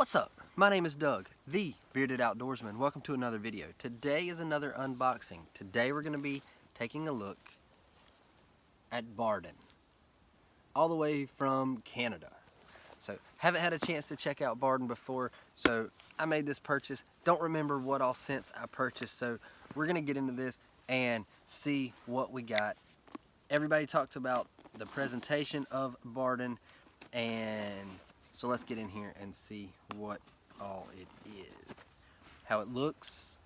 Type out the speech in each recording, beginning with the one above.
What's up? My name is Doug, the Bearded Outdoorsman. Welcome to another video. Today is another unboxing. Today we're going to be taking a look at Baarden, all the way from Canada. So, haven't had a chance to check out Baarden before, so I made this purchase. Don't remember what all scents I purchased, so we're going to get into this and see what we got. Everybody talked about the presentation of Baarden, and so let's get in here and see what all it is, how it looks.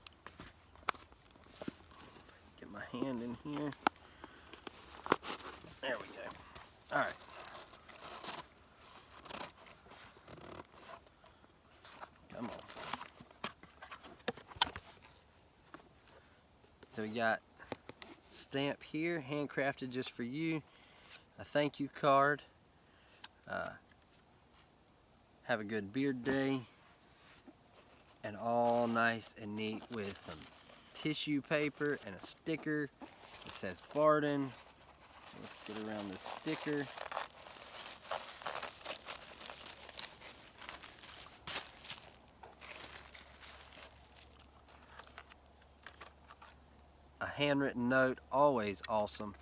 Get my hand in here. There we go. All right. Come on. So we got stamp here, handcrafted just for you. A thank you card. Have a good beard day. And all nice and neat with some tissue paper and a sticker. It says Baarden. Let's get around the sticker. A handwritten note, always awesome.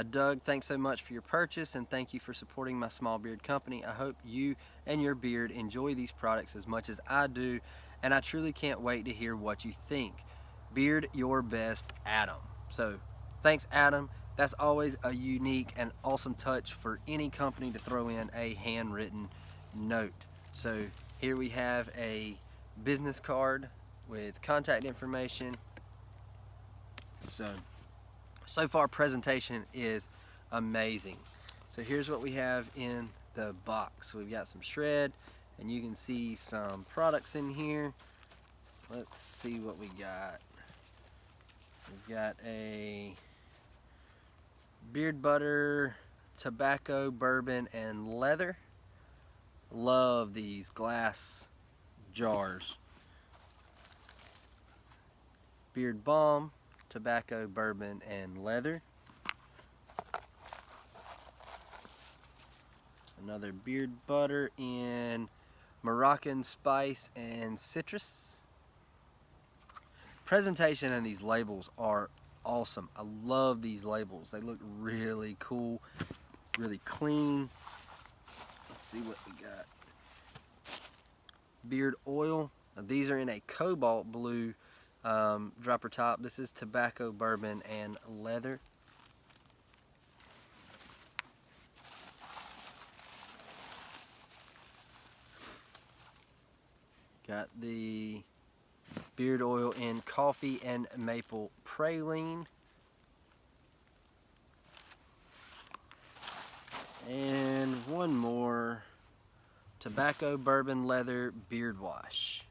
Doug, thanks so much for your purchase and thank you for supporting my small beard company. I hope you and your beard enjoy these products as much as I do, and I truly can't wait to hear what you think. Beard your best, Adam. So thanks, Adam. That's always a unique and awesome touch for any company to throw in a handwritten note. So here we have a business card with contact information. So far presentation is amazing. So here's what we have in the box. So we've got some shred, and you can see some products in here. Let's see what we got. We've got a beard butter, tobacco, bourbon, and leather. Love these glass jars. Beard balm, tobacco, bourbon, and leather. Another beard butter in Moroccan spice and citrus. Presentation and these labels are awesome. I love these labels. They look really cool, really clean. Let's see what we got. Beard oil. Now, these are in a cobalt blue dropper top. This is tobacco, bourbon, and leather. Got the beard oil in coffee and maple praline. And one more tobacco, bourbon, leather beard wash.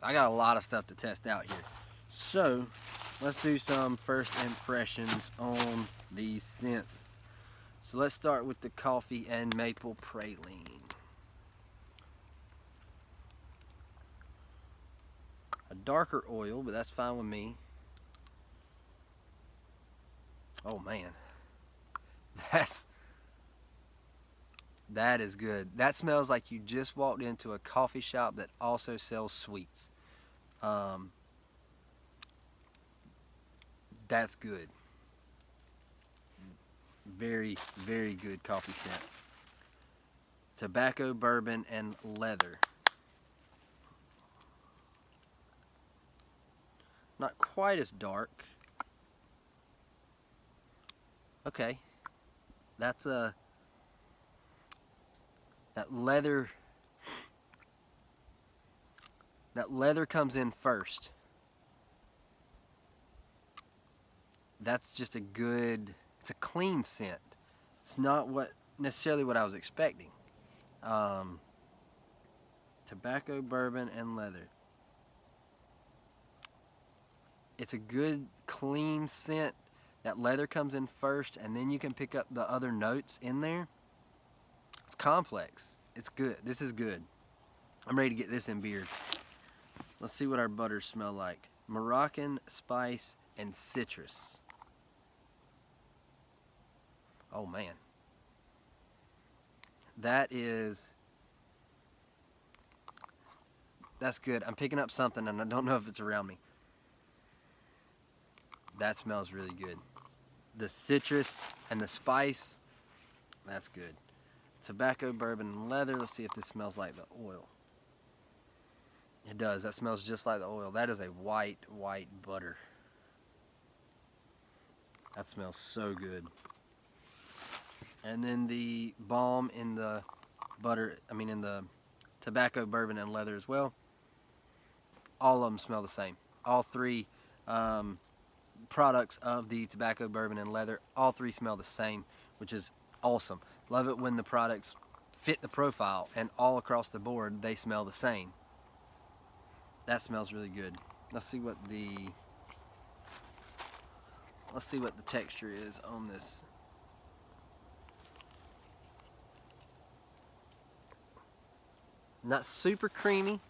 I got a lot of stuff to test out here. So let's do some first impressions on these scents. So let's start with the coffee and maple praline. A darker oil, but that's fine with me. Oh man, that is good. That smells like you just walked into a coffee shop that also sells sweets. That's good. Very, very good coffee scent. Tobacco, bourbon, and leather. Not quite as dark. Okay. That's that leather comes in first. That's just a good, it's a clean scent. It's not necessarily what I was expecting. Tobacco, bourbon, and leather. It's a good, clean scent. That leather comes in first, and then you can pick up the other notes in there. It's complex. It's good. This is good. I'm ready to get this in beard. Let's see what our butters smell like. Moroccan spice and citrus. Oh man. That is That's good. I'm picking up something and I don't know if it's around me. That smells really good. The citrus and the spice, that's good. Tobacco, bourbon, and leather. Let's see if this smells like the oil. It does. That smells just like the oil. That is a white butter. That smells so good. And then the balm in the butter, in the tobacco, bourbon, and leather as well. All of them smell the same. All three products of the tobacco, bourbon, and leather, all three smell the same, which is awesome. Love it when the products fit the profile and all across the board they smell the same. That smells really good. Let's see what the texture is on this. Not super creamy,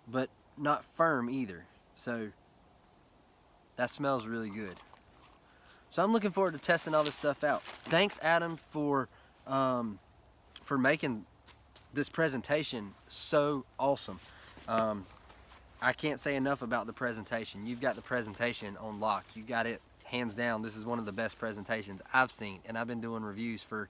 but not firm either. So that smells really good. So I'm looking forward to testing all this stuff out. Thanks, Adam, for making this presentation so awesome. I can't say enough about the presentation. You've got the presentation on lock. You got it hands down. This is one of the best presentations I've seen, and I've been doing reviews for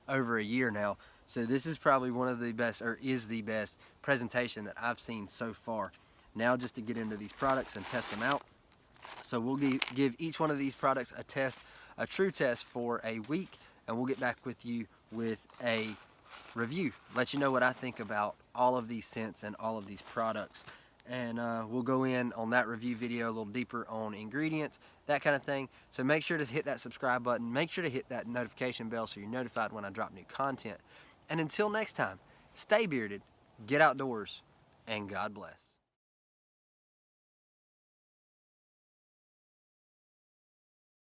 over a year now. So this is probably one of the best, or is the best presentation that I've seen so far. Now just to get into these products and test them out. So we'll give each one of these products a test, a true test for a week, and we'll get back with you with a review. Let you know what I think about all of these scents and all of these products. And we'll go in on that review video a little deeper on ingredients, that kind of thing. So make sure to hit that subscribe button. Make sure to hit that notification bell so you're notified when I drop new content. And until next time, stay bearded, get outdoors, and God bless.